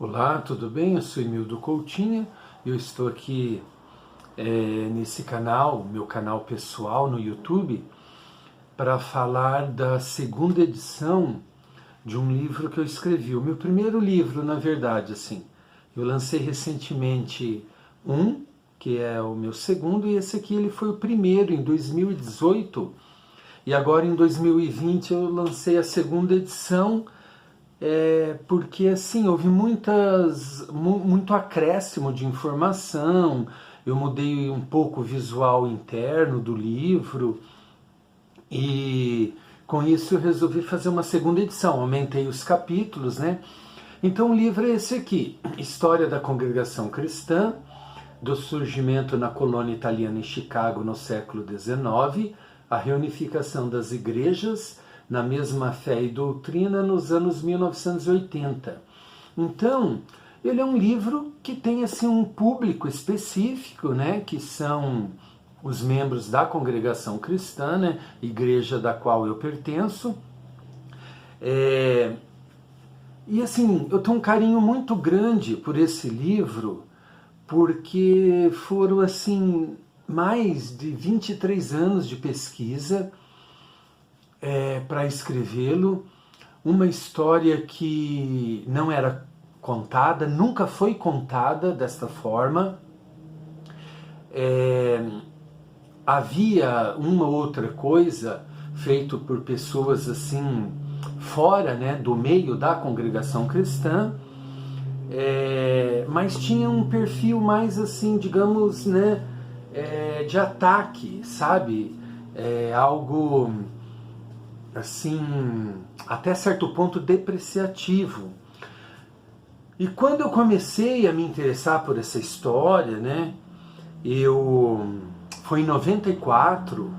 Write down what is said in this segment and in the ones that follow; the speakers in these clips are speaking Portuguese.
Olá, tudo bem? Eu sou Emildo Coutinho e eu estou aqui nesse canal, meu canal pessoal no YouTube, para falar da segunda edição de um livro que eu escrevi. O meu primeiro livro, na verdade, assim. Eu lancei recentemente que é o meu segundo, e esse aqui ele foi o primeiro, em 2018. E agora em 2020 eu lancei a segunda edição, porque assim houve muito acréscimo de informação. Eu mudei um pouco o visual interno do livro e com isso eu resolvi fazer uma segunda edição, aumentei os capítulos, né? Então o livro é esse aqui: História da Congregação Cristã, do surgimento na colônia italiana em Chicago no século XIX, a reunificação das igrejas na mesma fé e doutrina nos anos 1980. Então, ele é um livro que tem assim um público específico, né, que são os membros da congregação cristã, né, igreja da qual eu pertenço. E assim, eu tenho um carinho muito grande por esse livro, porque foram assim mais de 23 anos de pesquisa para escrevê-lo, uma história que não era contada, nunca foi contada desta forma. Havia uma outra coisa feito por pessoas assim fora, né, do meio da congregação cristã, mas tinha um perfil mais assim, digamos, né, de ataque, sabe? Algo assim, até certo ponto depreciativo. E quando eu comecei a me interessar por essa história, né, foi em 94,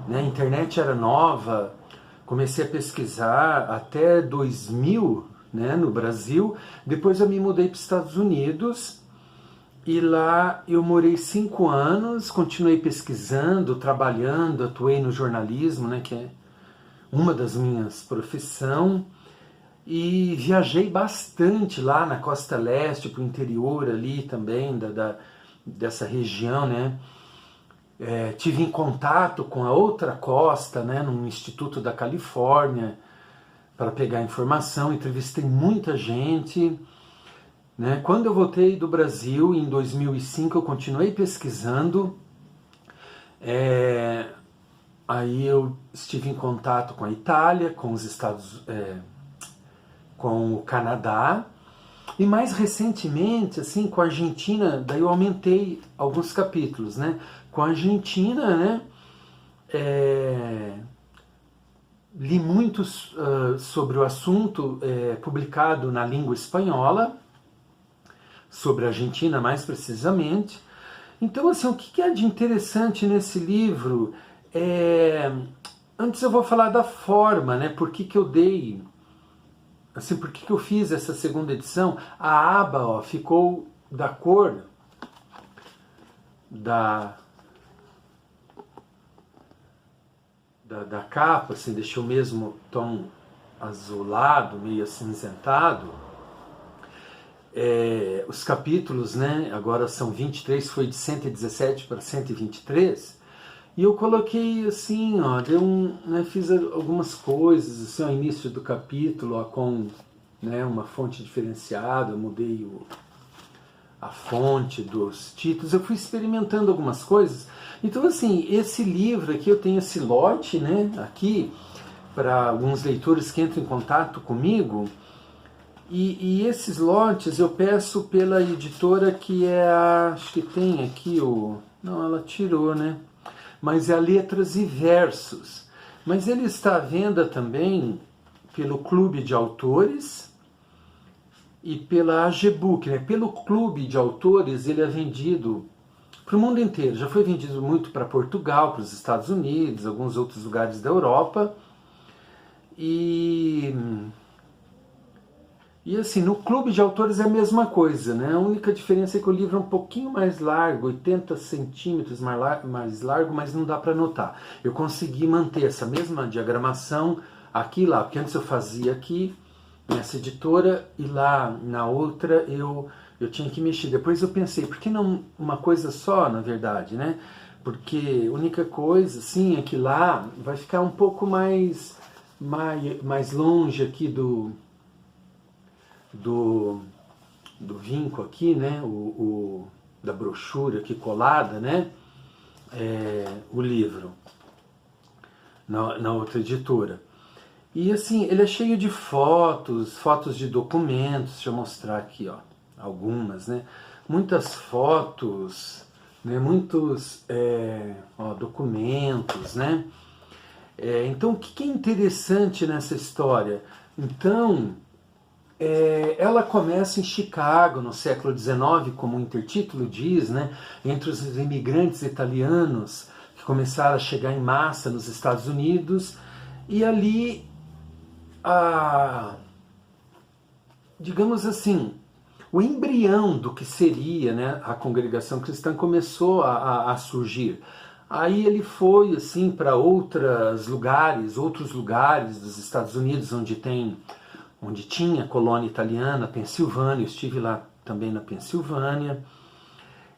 né, a internet era nova, comecei a pesquisar até 2000, né, no Brasil. Depois eu me mudei para os Estados Unidos e lá eu morei 5 anos, continuei pesquisando, trabalhando, atuei no jornalismo, né, que é uma das minhas profissões, e viajei bastante lá na costa leste, para o interior ali também dessa região, né? Tive em contato com a outra costa, né, no Instituto da Califórnia, para pegar informação, entrevistei muita gente, né? Quando eu voltei do Brasil, em 2005, eu continuei pesquisando. Aí eu estive em contato com a Itália, com os com o Canadá, e mais recentemente, assim, com a Argentina. Daí eu aumentei alguns capítulos, né? Com a Argentina, né? Li muito sobre o assunto, publicado na língua espanhola, sobre a Argentina mais precisamente. Então, assim, o que é de interessante nesse livro? Antes eu vou falar da forma, né? Por que eu dei, assim, por que eu fiz essa segunda edição? A aba, ó, ficou da cor da capa, assim, deixou o mesmo tom azulado, meio acinzentado. Os capítulos, né, agora são 23, foi de 117 para 123, e eu coloquei assim, ó, fiz algumas coisas, assim, ao início do capítulo, ó, com, né, uma fonte diferenciada, mudei a fonte dos títulos, eu fui experimentando algumas coisas. Então, assim, esse livro aqui, eu tenho esse lote, né, aqui, para alguns leitores que entram em contato comigo, e esses lotes eu peço pela editora que acho que tem aqui não, ela tirou, né, mas é a Letras e Versos. Mas ele está à venda também pelo Clube de Autores e pela AGBook, né? Pelo Clube de Autores ele é vendido para o mundo inteiro. Já foi vendido muito para Portugal, para os Estados Unidos, alguns outros lugares da Europa. E assim, no Clube de Autores é a mesma coisa, né? A única diferença é que o livro é um pouquinho mais largo, 80 centímetros mais largo, mas não dá para notar. Eu consegui manter essa mesma diagramação aqui e lá, porque antes eu fazia aqui nessa editora e lá na outra eu tinha que mexer. Depois eu pensei, por que não uma coisa só, na verdade, né? Porque a única coisa, sim, é que lá vai ficar um pouco mais longe aqui do vinco aqui, né? Da brochura aqui colada, né? O livro na outra editora. E assim, ele é cheio de fotos de documentos. Deixa eu mostrar aqui, ó, algumas, né? Muitas fotos, né? Muitos documentos, né? Então, o que é interessante nessa história? Então, ela começa em Chicago, no século XIX, como o intertítulo diz, né? Entre os imigrantes italianos que começaram a chegar em massa nos Estados Unidos, e ali digamos assim, o embrião do que seria, né, a congregação cristã começou a surgir. Aí ele foi assim para outros lugares dos Estados Unidos onde tinha colônia italiana, Pensilvânia. Eu estive lá também na Pensilvânia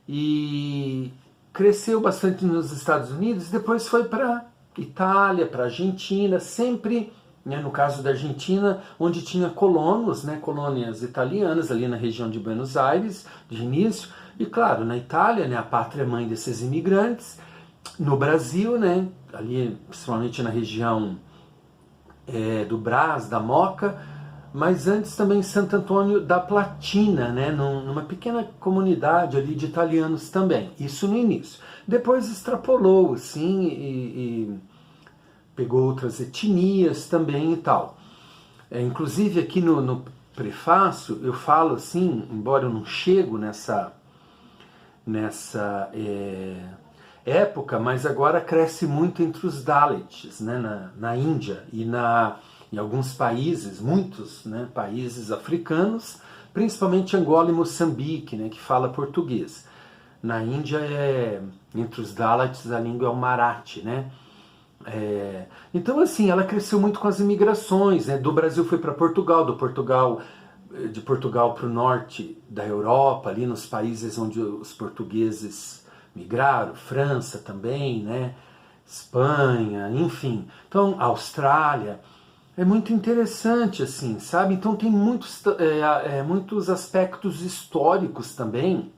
e cresceu bastante nos Estados Unidos. Depois foi para Itália, para Argentina, sempre, né, no caso da Argentina, onde tinha colonos, né, colônias italianas ali na região de Buenos Aires, de início, e claro, na Itália, né, a pátria mãe desses imigrantes. No Brasil, né, ali principalmente na região do Brás, da Moca, mas antes também em Santo Antônio da Platina, né, numa pequena comunidade ali de italianos também, isso no início. Depois extrapolou, assim, e pegou outras etnias também e tal. Inclusive aqui no prefácio eu falo assim, embora eu não chego nessa época, mas agora cresce muito entre os Dalits, né, na Índia e em alguns países, muitos, né, países africanos, principalmente Angola e Moçambique, né, que fala português. Na Índia, entre os Dalits, a língua é o Marathi, né? Então, assim, ela cresceu muito com as imigrações, né? Do Brasil foi para Portugal, de Portugal para o norte da Europa, ali nos países onde os portugueses migraram, França também, né? Espanha, enfim. Então, Austrália. É muito interessante, assim, sabe? Então tem muitos aspectos históricos também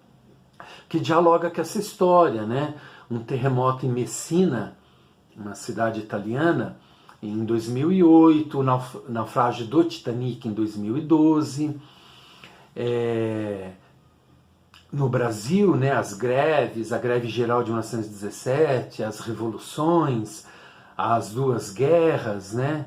que dialoga com essa história, né? Um terremoto em Messina, uma cidade italiana, em 2008, o naufrágio do Titanic em 2012. No Brasil, né, as greves, a greve geral de 1917, as revoluções, as duas guerras, né,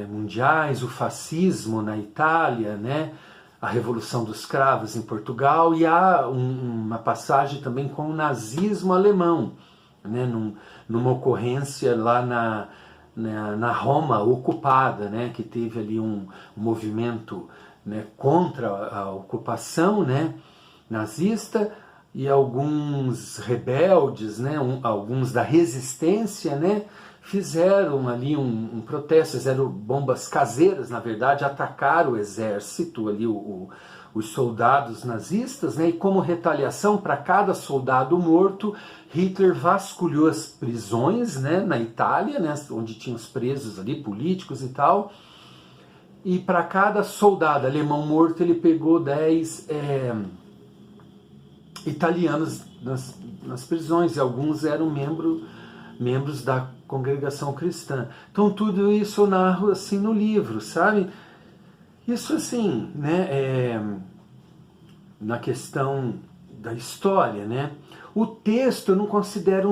mundiais, o fascismo na Itália, né, a Revolução dos Cravos em Portugal, e há uma passagem também com o nazismo alemão, né, numa ocorrência lá na Roma ocupada, né, que teve ali um movimento, né, contra a ocupação, né, nazista, e alguns rebeldes, né, alguns da resistência, né, fizeram ali um protesto, fizeram bombas caseiras, na verdade, atacaram o exército, ali os soldados nazistas, né, e como retaliação para cada soldado morto, Hitler vasculhou as prisões, né, na Itália, né, onde tinha os presos ali, políticos e tal, e para cada soldado alemão morto ele pegou 10 italianos nas prisões, e alguns eram membros da congregação cristã. Então tudo isso eu narro assim no livro, sabe? Isso assim, né, na questão da história, né? O texto eu não considero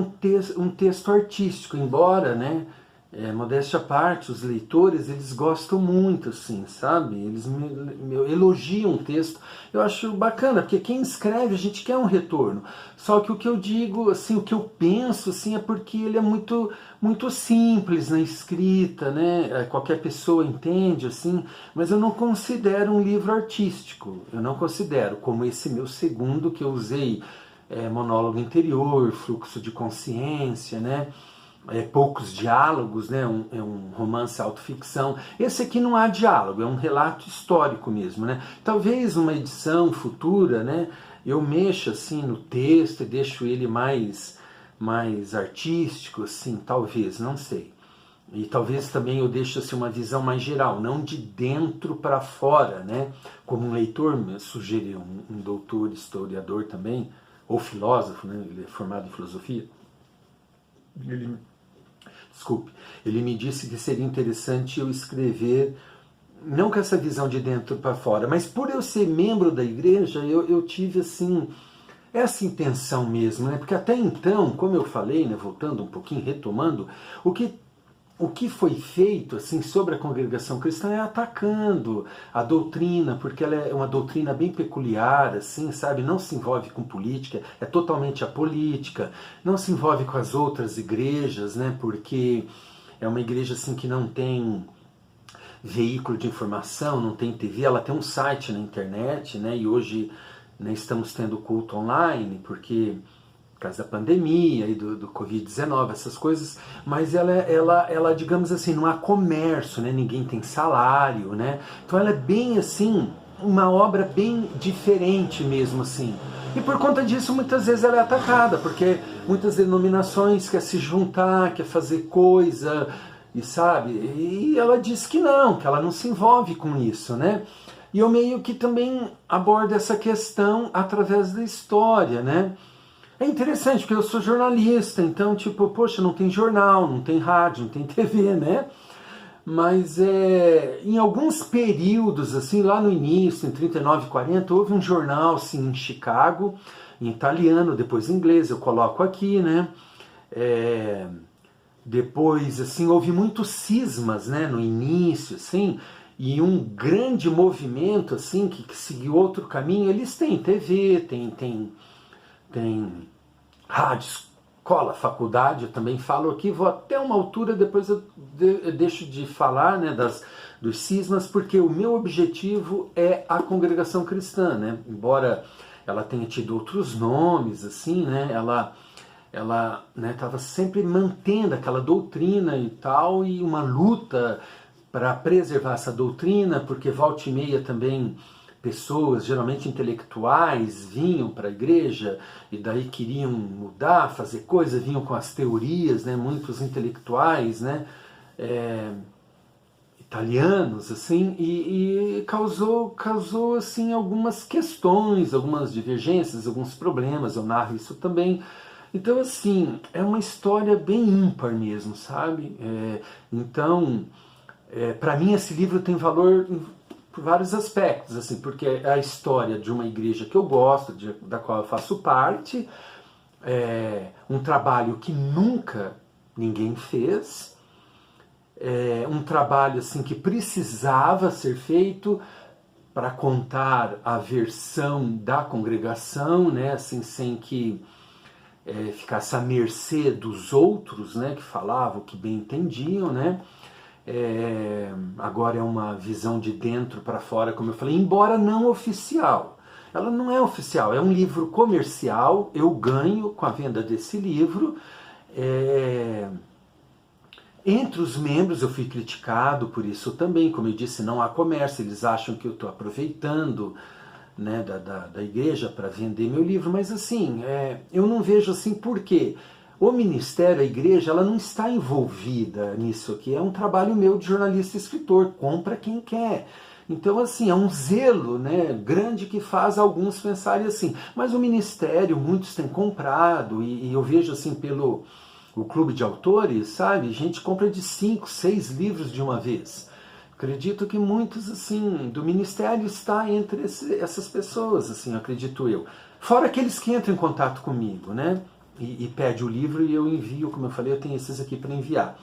um texto artístico, embora, né, modéstia à parte, os leitores, eles gostam muito, assim, sabe? Eles me elogiam o texto. Eu acho bacana, porque quem escreve, a gente quer um retorno. Só que o que eu digo, assim, o que eu penso, assim, é porque ele é muito, muito simples na escrita, né? Qualquer pessoa entende, assim, mas eu não considero um livro artístico. Eu não considero, como esse meu segundo que eu usei, monólogo interior, fluxo de consciência, né? poucos diálogos, né? É um romance autoficção. Esse aqui não há diálogo, é um relato histórico mesmo, né? Talvez uma edição futura, né, eu mexa assim no texto e deixo ele mais artístico, assim, talvez, não sei. E talvez também eu deixe assim, uma visão mais geral, não de dentro para fora, né? Como um leitor me sugeriu, um doutor historiador também, ou filósofo, né? Ele é formado em filosofia. Desculpe, ele me disse que seria interessante eu escrever, não com essa visão de dentro para fora, mas por eu ser membro da igreja, eu tive assim essa intenção mesmo, né? Porque até então, como eu falei, né, voltando um pouquinho, retomando, o que foi feito assim sobre a congregação cristã é atacando a doutrina, porque ela é uma doutrina bem peculiar, assim, sabe? Não se envolve com política, é totalmente apolítica, não se envolve com as outras igrejas, né? Porque é uma igreja assim que não tem veículo de informação, não tem TV, ela tem um site na internet, né? E hoje, né, estamos tendo culto online, porque por causa da pandemia e do Covid-19, essas coisas, mas ela, digamos assim, não há comércio, né? Ninguém tem salário, né? Então ela é bem assim, uma obra bem diferente mesmo assim. E por conta disso, muitas vezes ela é atacada, porque muitas denominações querem se juntar, quer fazer coisa, e sabe? E ela diz que ela não se envolve com isso, né? E eu meio que também abordo essa questão através da história, né? É interessante, porque eu sou jornalista, então, tipo, poxa, não tem jornal, não tem rádio, não tem TV, né? Mas em alguns períodos, assim, lá no início, em 39 e 40, houve um jornal, assim, em Chicago, em italiano, depois em inglês, eu coloco aqui, né? Depois, assim, houve muitos cismas, né, no início, assim, e um grande movimento, assim, que seguiu outro caminho. Eles têm TV, tem rádio, escola, faculdade, eu também falo aqui, vou até uma altura, depois eu deixo de falar, né, dos cismas, porque o meu objetivo é a congregação cristã, né, embora ela tenha tido outros nomes, assim, né, ela estava sempre mantendo aquela doutrina e tal, e uma luta para preservar essa doutrina, porque volta e meia também pessoas, geralmente intelectuais, vinham para a igreja e daí queriam mudar, fazer coisa, vinham com as teorias, né, muitos intelectuais, né, italianos, assim, e causou assim, algumas questões, algumas divergências, alguns problemas, eu narro isso também. Então, assim, é uma história bem ímpar mesmo, sabe? Então, para mim esse livro tem valor por vários aspectos, assim, porque é a história de uma igreja que eu gosto, da qual eu faço parte, um trabalho que nunca ninguém fez, um trabalho assim que precisava ser feito para contar a versão da congregação, né, assim, sem que ficasse à mercê dos outros, né, que falavam, que bem entendiam, né. Agora é uma visão de dentro para fora, como eu falei, embora não oficial. Ela não é oficial, é um livro comercial, eu ganho com a venda desse livro. Entre os membros eu fui criticado por isso também, como eu disse, não há comércio, eles acham que eu estou aproveitando, né, da igreja para vender meu livro, mas assim, eu não vejo assim por quê. O ministério, a igreja, ela não está envolvida nisso aqui, é um trabalho meu de jornalista e escritor, compra quem quer. Então, assim, é um zelo, né, grande que faz alguns pensarem assim. Mas o ministério, muitos têm comprado, e eu vejo assim pelo o clube de autores, sabe, gente compra de 5, 6 livros de uma vez. Acredito que muitos, assim, do ministério está entre essas pessoas, assim, acredito eu. Fora aqueles que entram em contato comigo, né? E pede o livro e eu envio, como eu falei, eu tenho esses aqui para enviar.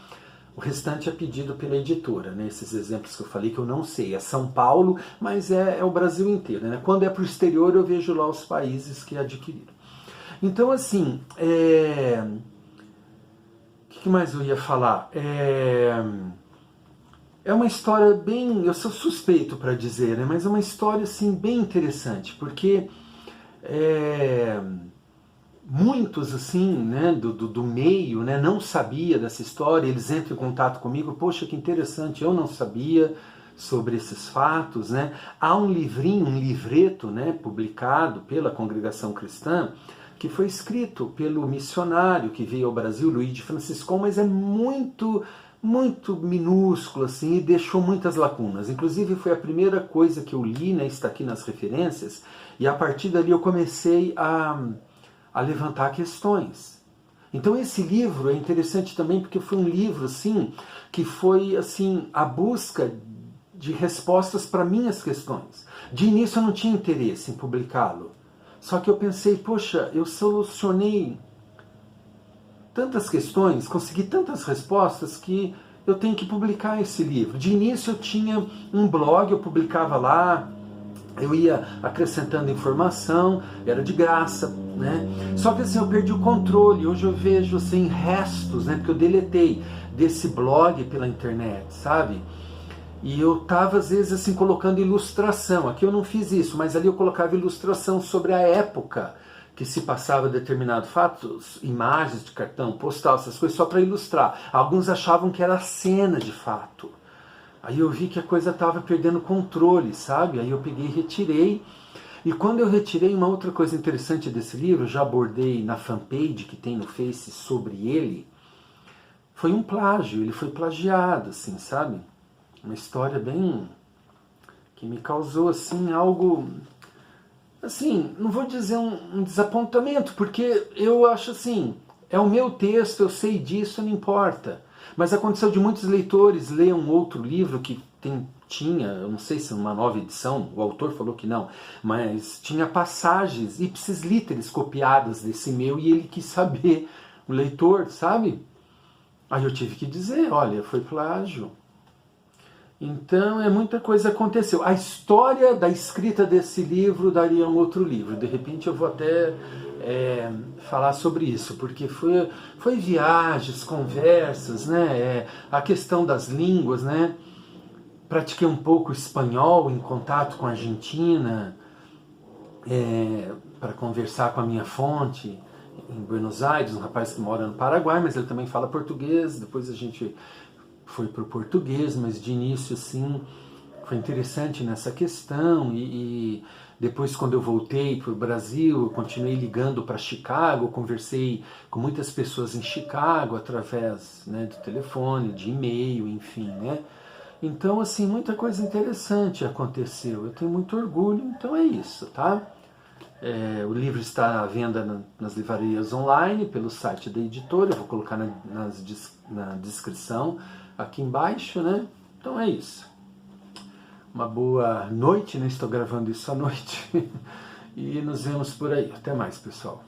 O restante é pedido pela editora, né? Esses exemplos que eu falei que eu não sei. É São Paulo, mas é o Brasil inteiro, né? Quando é para o exterior, eu vejo lá os países que adquiriram. Então, assim, o que mais eu ia falar? É uma história bem... Eu sou suspeito para dizer, né? Mas é uma história, assim, bem interessante, porque... muitos assim, né, do meio, né, não sabia dessa história, eles entram em contato comigo, poxa, que interessante, eu não sabia sobre esses fatos, né? Há um livrinho, um livreto, né, publicado pela Congregação Cristã, que foi escrito pelo missionário que veio ao Brasil, Luigi Franciscon, mas é muito minúsculo assim, e deixou muitas lacunas. Inclusive foi a primeira coisa que eu li, né, está aqui nas referências, e a partir dali eu comecei a levantar questões. Então esse livro é interessante também porque foi um livro assim que foi assim a busca de respostas para minhas questões. De início eu não tinha interesse em publicá-lo. Só que eu pensei, poxa, eu solucionei tantas questões, consegui tantas respostas que eu tenho que publicar esse livro. De início eu tinha um blog, eu publicava lá, eu ia acrescentando informação, era de graça, né? Só que assim, eu perdi o controle, hoje eu vejo assim, restos, né? Porque eu deletei desse blog pela internet, sabe? E eu estava às vezes assim colocando ilustração, aqui eu não fiz isso, mas ali eu colocava ilustração sobre a época que se passava determinado fato, imagens de cartão postal, essas coisas, só para ilustrar. Alguns achavam que era cena de fato. Aí eu vi que a coisa estava perdendo controle, sabe? Aí eu peguei e retirei. E quando eu retirei, uma outra coisa interessante desse livro, já abordei na fanpage que tem no Face sobre ele, foi um plágio, ele foi plagiado, assim, sabe? Uma história bem... que me causou, assim, algo... assim, não vou dizer um desapontamento, porque eu acho assim, é o meu texto, eu sei disso, não importa. Mas aconteceu de muitos leitores ler um outro livro que tinha, eu não sei se é uma nova edição, o autor falou que não, mas tinha passagens ipsis literis copiadas desse meu e ele quis saber, o leitor, sabe? Aí eu tive que dizer, olha, foi plágio. Então, muita coisa aconteceu. A história da escrita desse livro daria um outro livro. De repente eu vou até falar sobre isso, porque foi viagens, conversas, né? A questão das línguas, né? Pratiquei um pouco espanhol em contato com a Argentina, para conversar com a minha fonte em Buenos Aires, um rapaz que mora no Paraguai, mas ele também fala português. Depois a gente foi para o português, mas de início assim foi interessante nessa questão, e depois quando eu voltei para o Brasil, eu continuei ligando para Chicago, conversei com muitas pessoas em Chicago através, né, do telefone, de e-mail, enfim, né? Então assim, muita coisa interessante aconteceu, eu tenho muito orgulho, então é isso, tá? O livro está à venda nas livrarias online, pelo site da editora, eu vou colocar na descrição aqui embaixo, né? Então é isso. Uma boa noite, né? Estou gravando isso à noite. E nos vemos por aí. Até mais, pessoal.